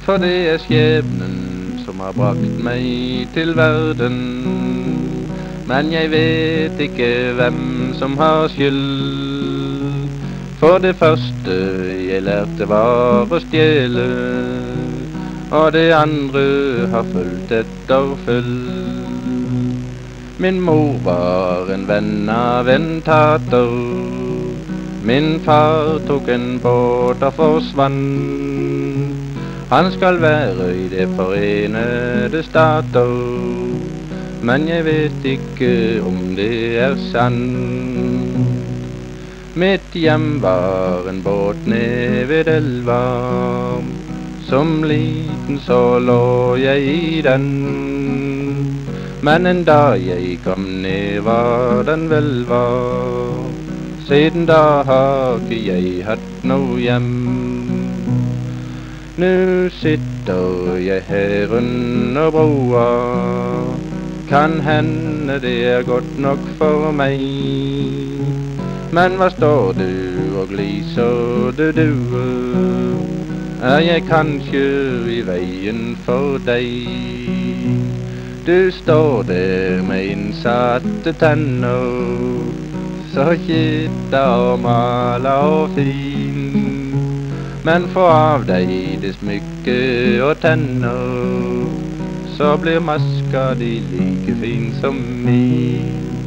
For det er skjebnen som har brakt meg til verden. Men jeg vet ikke hvem som har skyld. For det første jeg lærte var å stjele, og det andre har fulgt etter følg. Min mor var en venn av en tater. Min far tok en båt og forsvant. Han skal være i De Forenede Stater, men jeg vet ikke om det er sant. Mitt hjem var en båt ned ved elva. Som liten så lå jeg i den. Men en dag jeg kom ned var den hvelva. Siden da har ikke jeg hatt noe hjem. Nå sitter jeg her under broa. Kan hende det er godt nok for meg. Men hva står du og gliser du due? Er jeg kanskje i veien for deg? Du står der med innsatte tenner, så kitta og mala og fin. Men få av deg det smykke og tenner, så blir maska di like fin som min.